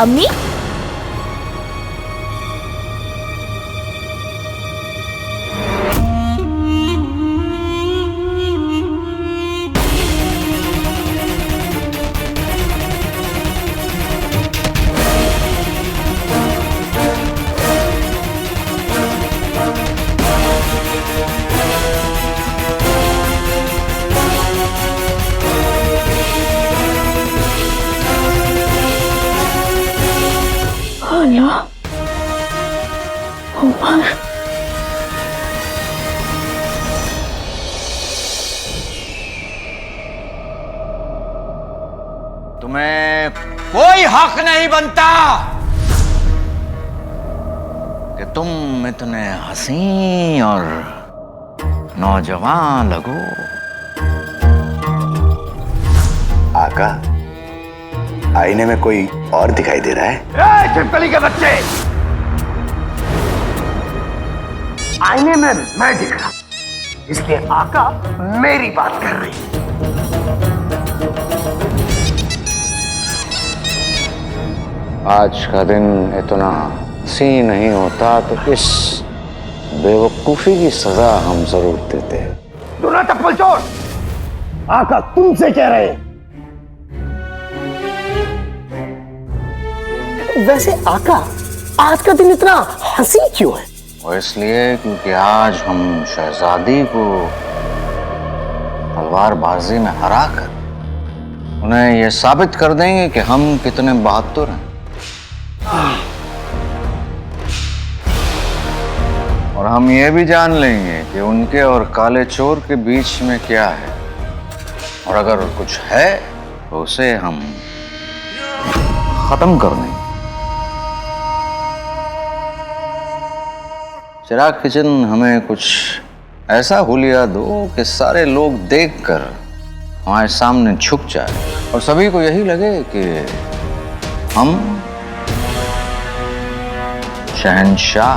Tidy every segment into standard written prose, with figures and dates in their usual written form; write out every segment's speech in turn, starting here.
अम्मी, तुम्हें कोई हक नहीं बनता कि तुम इतने हसीन और नौजवान लगो। आका, आईने में कोई और दिखाई दे रहा है? छिपकली के बच्चे, आईने में मैं दिख रहा, इसलिए आका मेरी बात कर रही। आज का दिन इतना हसीन नहीं होता तो इस बेवकूफी की सजा हम जरूर देते। तू ना चप्पल चोर, आका तुमसे कह रहे हैं। वैसे आका, आज का दिन इतना हंसी क्यों है? और इसलिए क्योंकि आज हम शहजादी को तलवारबाजी में हराकर उन्हें यह साबित कर देंगे कि हम कितने बहादुर हैं। और हम ये भी जान लेंगे कि उनके और काले चोर के बीच में क्या है, और अगर कुछ है तो उसे हम खत्म कर देंगे। चिराग किचन, हमें कुछ ऐसा हुलिया दो कि सारे लोग देखकर हमारे सामने झुक जाए और सभी को यही लगे कि हम शहंशाह।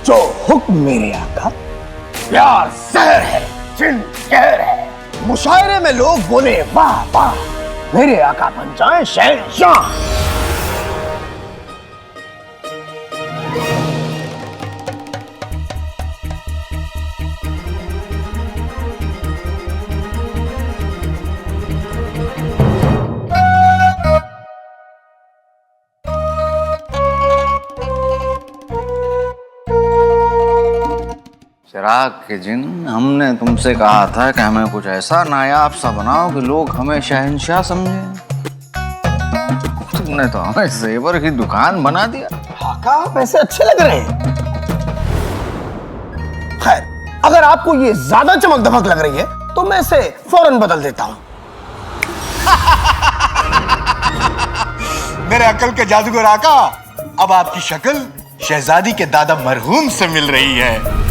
जो हुक्म मेरे आका, प्यार सहर है, जिन कहर है। मुशायरे में लोग बोले वाह वाह, मेरे आका बन जाए शहंशाह। चिराग के जिन, हमने तुमसे कहा था कि हमें कुछ ऐसा नायाब सा बनाओ कि लोग हमें शहंशाह समझें। तुमने तो हमें जेवर की दुकान बना दिया। आका, पैसे अच्छे लग रहे हैं। खैर, अगर आपको ये ज्यादा चमक दमक लग रही है तो मैं इसे फौरन बदल देता हूं। मेरे अकल के जादूगर आका, अब आपकी शक्ल शहजादी के दादा मरहूम से मिल रही है।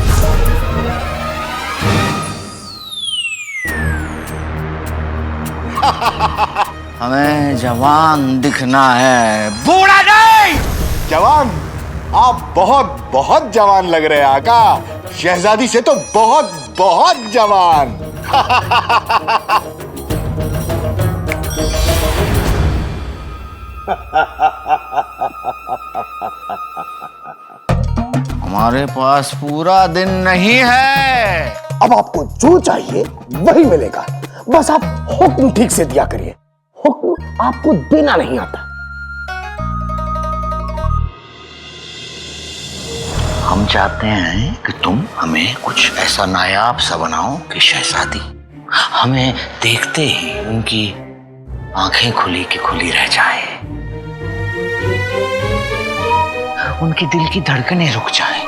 हमें जवान दिखना है, बूढ़ा नहीं। जवान? आप बहुत बहुत जवान लग रहे हैं आका, शहजादी से तो बहुत बहुत जवान। हमारे पास पूरा दिन नहीं है। अब आपको जो चाहिए वही मिलेगा, बस आप हुक्म ठीक से दिया करिए। हुक्म आपको देना नहीं आता। हम चाहते हैं कि तुम हमें कुछ ऐसा नायाब सा बनाओ कि शहजादी हमें देखते ही उनकी आंखें खुली की खुली रह जाए, उनकी दिल की धड़कनें रुक जाएं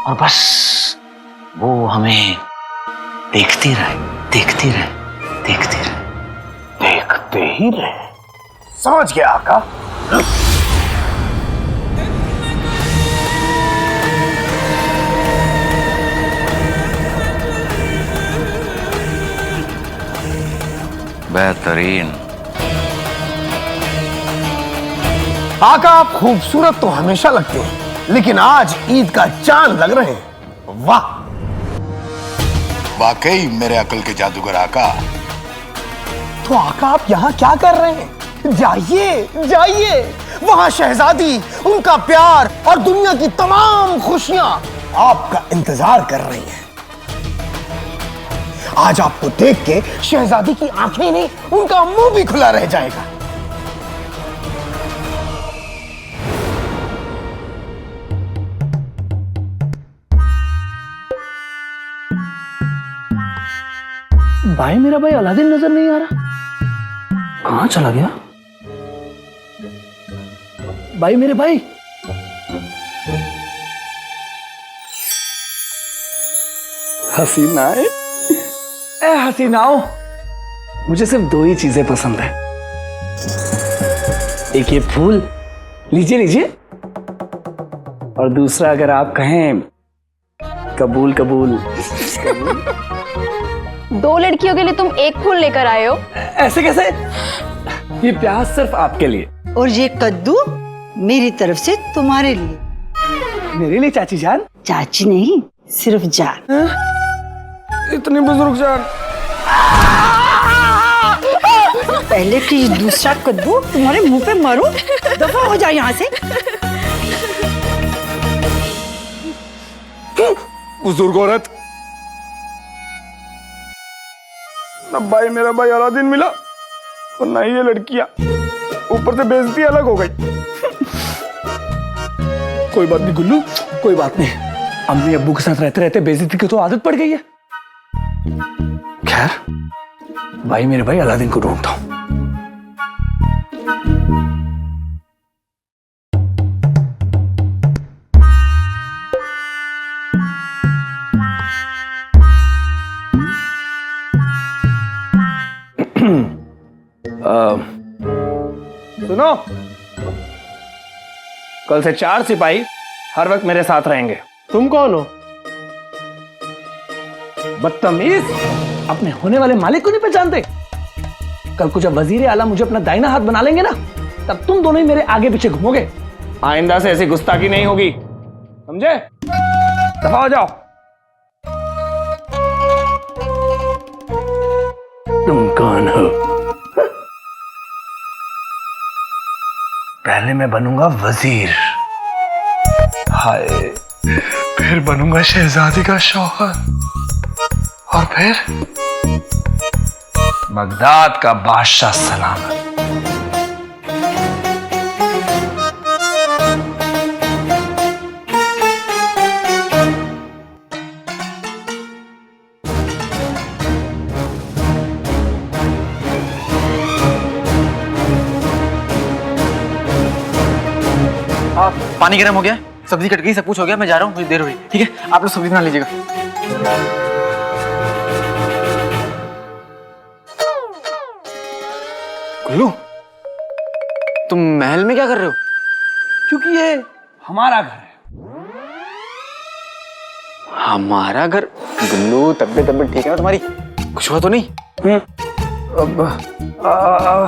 और बस वो हमें देखती रहे, देखती रहे, देखती रहे। देखते ही रहे। समझ गया आका। बेहतरीन। आका आप खूबसूरत तो हमेशा लगते हैं, लेकिन आज ईद का चांद लग रहे हैं। वाह, वाकई मेरे अकल के जादूगर आका। तो आका आप यहाँ क्या कर रहे हैं? जाइए जाइए, वहां शहजादी, उनका प्यार और दुनिया की तमाम खुशियां आपका इंतजार कर रही हैं। आज आपको देख के शहजादी की आंखें नहीं, उनका मुंह भी खुला रह जाएगा। भाई मेरा भाई अलादीन नजर नहीं आ रहा, कहां चला गया? भाई मेरे भाई, हसीनाए, ए हसीनाओ, मुझे सिर्फ दो ही चीजें पसंद है। एक ये फूल, लीजिए लीजिए, और दूसरा अगर आप कहें कबूल कबूल। दो लड़कियों के लिए तुम एक फूल लेकर आए हो? ऐसे कैसे? ये प्याज सिर्फ आपके लिए। और ये कद्दू मेरी तरफ से तुम्हारे लिए। मेरे लिए चाची जान? चाची नहीं, सिर्फ जान। इतनी बुजुर्ग जान। पहले कि दूसरा कद्दू तुम्हारे मुंह पे मारूं, दफा हो जाए यहाँ से। बुजुर्ग औरत, ना भाई मेरा भाई अलादीन मिला और ना ही ये लड़कियां, ऊपर से बेइज्जती अलग हो गई। कोई बात नहीं गुल्लू, कोई बात नहीं, अम्मी अब्बू के साथ रहते रहते बेइज्जती की तो आदत पड़ गई है। खैर, भाई मेरे भाई अलादीन को ढूंढता हूं। सुनो, कल से 4 सिपाही हर वक्त मेरे साथ रहेंगे। तुम कौन हो? बदतमीज, अपने होने वाले मालिक को नहीं पहचानते? कल को जब वजीर आला मुझे अपना दाहिना हाथ बना लेंगे ना, तब तुम दोनों ही मेरे आगे पीछे घूमोगे। आइंदा से ऐसी गुस्ताखी नहीं होगी, समझे? दफा हो जाओ। तुम कौन हो? पहले मैं बनूंगा वजीर, हाय, फिर बनूंगा शहजादी का शौहर, और फिर बगदाद का बादशाह सलामत। पानी गर्म हो गया, सब्जी कट गई, सब कुछ हो गया, मैं जा रहा हूँ, मुझे देर हो रही है। ठीक है, आप लोग सब्जी बना लीजिएगा। गुल्लू, तुम महल में क्या कर रहे हो? क्योंकि ये हमारा घर है। हमारा घर? गुल्लू, तबीयत ठीक है ना तुम्हारी? कुछ हुआ तो नहीं?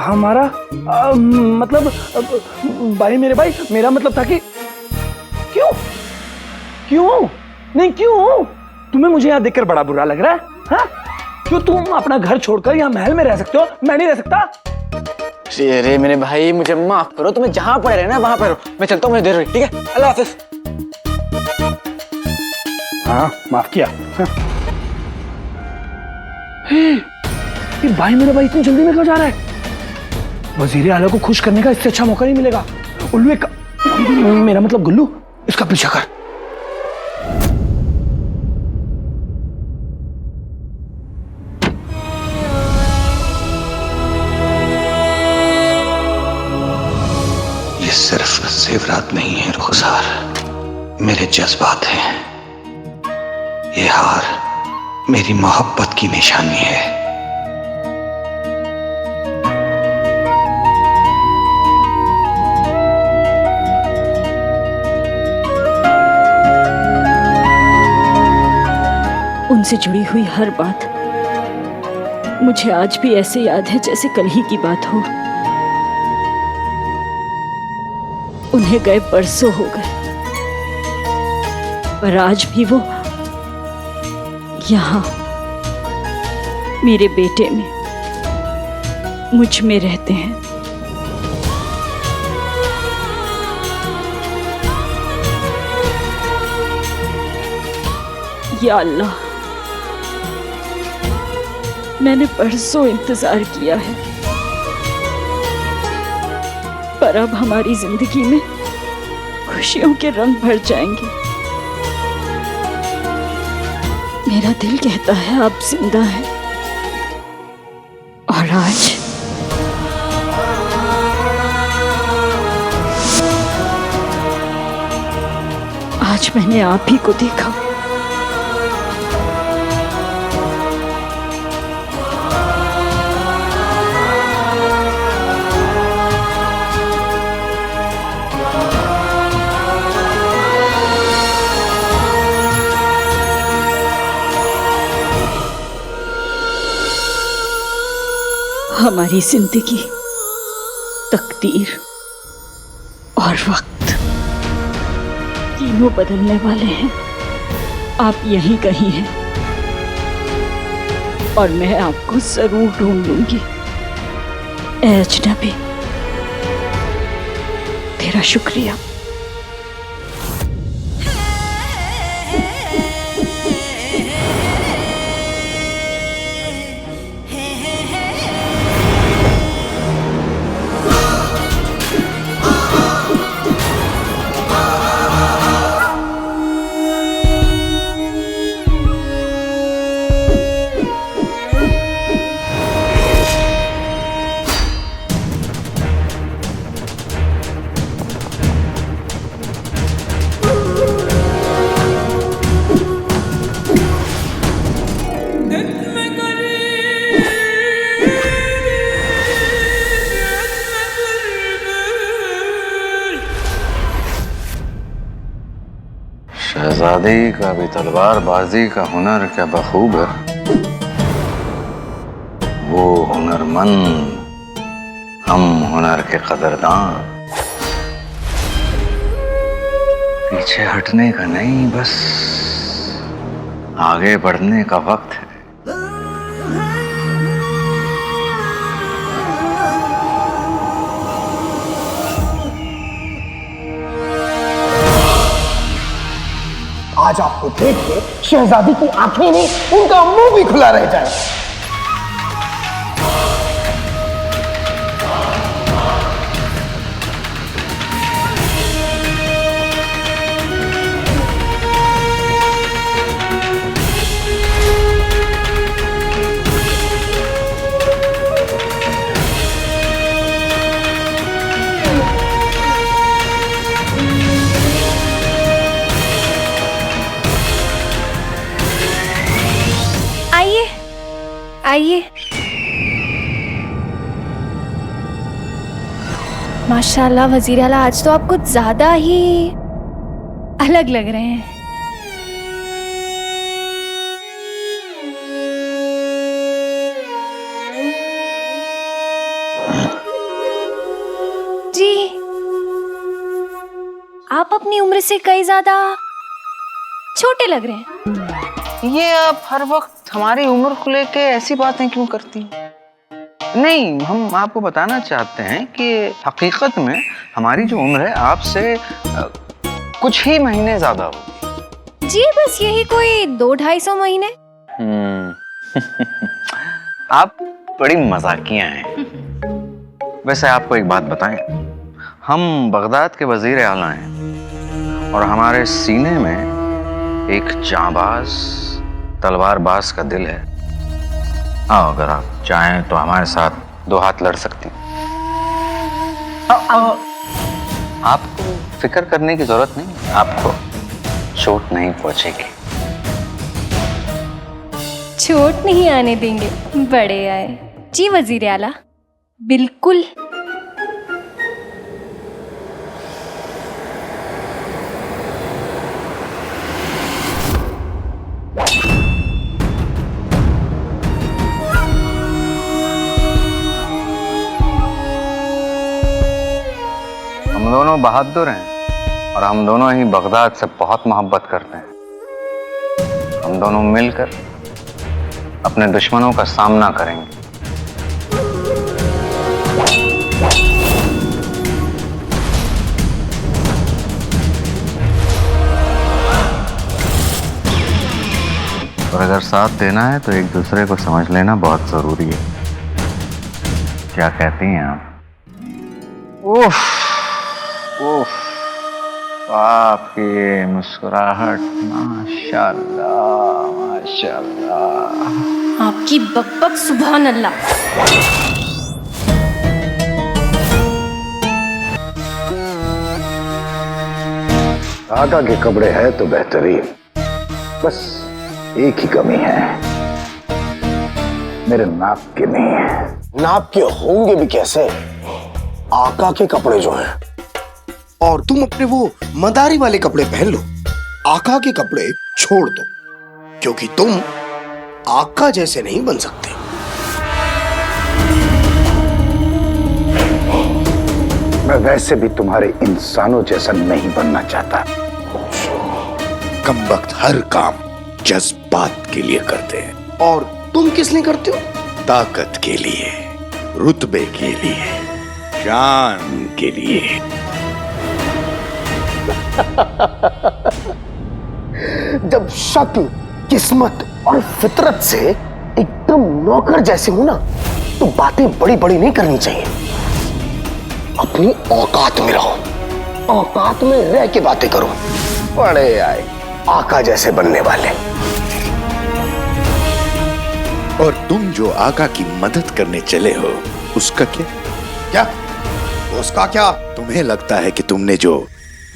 हमारा मतलब भाई मेरे भाई, मेरा मतलब था कि क्यों क्यों नहीं, क्यों तुम्हें मुझे यहाँ देखकर बड़ा बुरा लग रहा है? हाँ? क्यों तुम अपना घर छोड़कर यहाँ महल में रह सकते हो, मैं नहीं रह सकता? अरे मेरे भाई, मुझे माफ करो, तुम्हें जहां पर रहना है वहां पर रहो, मैं चलता हूँ, मुझे देर हो रही। ठीक है, अल्लाह हाफिज। हाँ, माफ किया। हाँ। ये भाई मेरा भाई इतनी जल्दी में क्यों जा रहा है? वजीर आला को खुश करने का इससे अच्छा मौका नहीं मिलेगा। उल्लू, मेरा मतलब गुल्लू, इसका पीछा कर। ये सिर्फ जेवरात नहीं है रुखसार, मेरे जज्बात हैं। ये हार मेरी मोहब्बत की निशानी है। उनसे जुड़ी हुई हर बात मुझे आज भी ऐसे याद है जैसे कल ही की बात हो। उन्हें गए बरसों हो गए, पर आज भी वो यहाँ मेरे बेटे में, मुझ में रहते हैं। या अल्लाह, मैंने बरसों इंतजार किया है, पर अब हमारी जिंदगी में खुशियों के रंग भर जाएंगे। मेरा दिल कहता है आप जिंदा हैं, और आज मैंने आप ही को देखा। हमारी जिंदगी, तकदीर और वक्त तीनों बदलने वाले हैं। आप यहीं कहीं हैं और मैं आपको जरूर ढूंढ लूंगी। ए अजनबी, तेरा शुक्रिया। शहजादी का भी तलवारबाजी का हुनर क्या बखूब है। वो हुनरमंद, हम हुनर के कदरदान। पीछे हटने का नहीं, बस आगे बढ़ने का वक्त है। आज आपको देख के शहजादी की आंखें नहीं, उनका मुंह भी खुला रह जाए। आइए। माशाल्लाह वजीर आला, आज तो आप कुछ ज्यादा ही अलग लग रहे हैं। जी, आप अपनी उम्र से कई ज्यादा छोटे लग रहे हैं। ये आप हर वक्त हमारी उम्र को लेके ऐसी बातें क्यों करती हैं? नहीं, हम आपको बताना चाहते हैं कि हकीकत में हमारी जो उम्र है आपसे कुछ ही महीने ज्यादा होगी। जी, बस यही कोई 200-250 महीने। आप बड़ी मजाकिया हैं। वैसे आपको एक बात बताएं, हम बगदाद के वजीर आला हैं और हमारे सीने में एक जांबाज तलवारबाज का दिल है। हाँ, अगर आप चाहें तो हमारे साथ 2 हाथ लड़ सकती हैं। आपको फिक्र करने की जरूरत नहीं, आपको चोट नहीं पहुंचेगी। चोट नहीं आने देंगे, बड़े आए। जी वजीर आला, बिल्कुल। हम दोनों बहादुर हैं और हम दोनों ही बगदाद से बहुत मोहब्बत करते हैं। हम दोनों मिलकर अपने दुश्मनों का सामना करेंगे। और अगर साथ देना है तो एक दूसरे को समझ लेना बहुत जरूरी है। क्या कहती हैं आप? उफ, उफ, आपकी ये मुस्कुराहट, माशाल्लाह, माशाल्लाह। आपकी बकबक, सुभान अल्लाह। आका के कपड़े हैं तो बेहतरीन, बस एक ही कमी है, मेरे नाप के नहीं है। नाप के होंगे भी कैसे? आका के कपड़े जो हैं, और तुम अपने वो मदारी वाले कपड़े पहन लो, आका के कपड़े छोड़ दो, क्योंकि तुम आका जैसे नहीं बन सकते। मैं वैसे भी तुम्हारे इंसानों जैसा नहीं बनना चाहता। कम वक्त हर काम जज्बात के लिए करते हैं, और तुम किस लिए करते हो? ताकत के लिए, रुतबे के लिए, शान के लिए। जब शक्ल, किस्मत और फितरत से एकदम नौकर जैसे हो ना, तो बातें बड़ी बड़ी नहीं करनी चाहिए। अपनी औकात में रहो, औकात में रह के बातें करो। बड़े आए आका जैसे बनने वाले। और तुम जो आका की मदद करने चले हो, उसका क्या? क्या उसका क्या? तुम्हें लगता है कि तुमने जो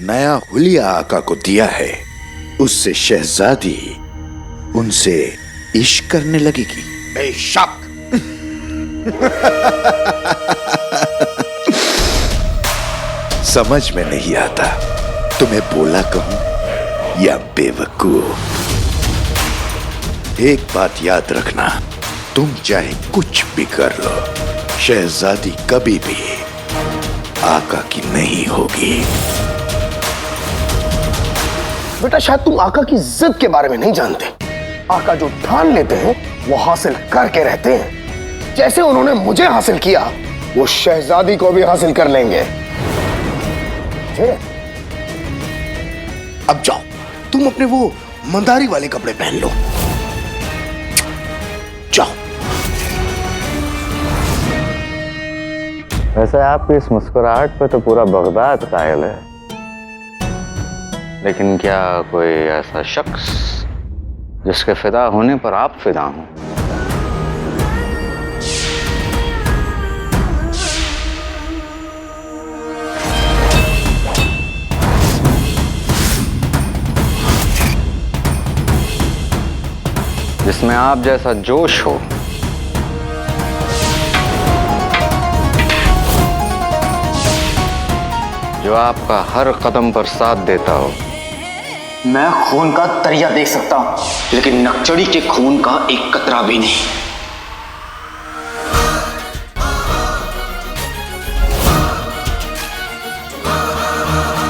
नया हुलिया आका को दिया है, उससे शहजादी उनसे इश्क करने लगेगी? बेशक। समझ में नहीं आता तुम्हें बोला कहूं या बेवकूफ। एक बात याद रखना, तुम चाहे कुछ भी कर लो, शहजादी कभी भी आका की नहीं होगी। बेटा, शायद तुम आका की जिद के बारे में नहीं जानते। आका जो ठान लेते हैं वो हासिल करके रहते हैं। जैसे उन्होंने मुझे हासिल किया, वो शहजादी को भी हासिल कर लेंगे। अब जाओ, तुम अपने वो मदारी वाले कपड़े पहन लो। जाओ। वैसे आपकी इस मुस्कुराहट पे तो पूरा बगदाद कायल है, लेकिन क्या कोई ऐसा शख्स जिसके फिदा होने पर आप फिदा हों? जिसमें आप जैसा जोश हो, जो आपका हर कदम पर साथ देता हो। मैं खून का दरिया देख सकता हूं, लेकिन नक्चड़ी के खून का एक कतरा भी नहीं।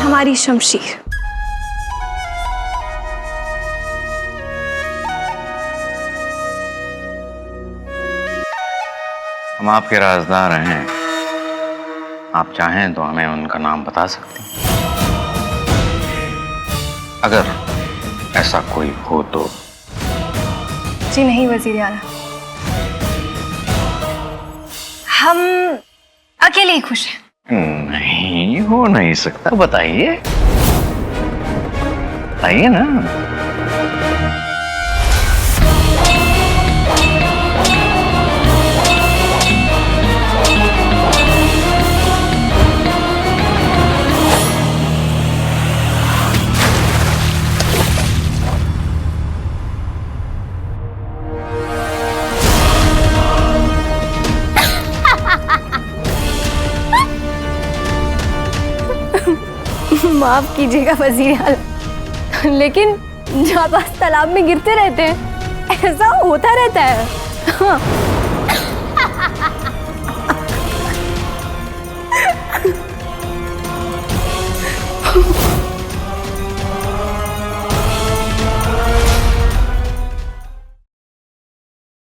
हमारी शमशीर। हम आपके राजदार हैं। आप चाहें तो हमें उनका नाम बता सकते हैं, अगर ऐसा कोई हो तो। जी नहीं वजीर आला, हम अकेले ही खुश हैं। नहीं, हो नहीं सकता। बताइए, बताइए ना। माफ कीजिएगा वजीर आला, लेकिन जाबाज तालाब में गिरते रहते हैं, ऐसा होता रहता है। हाँ।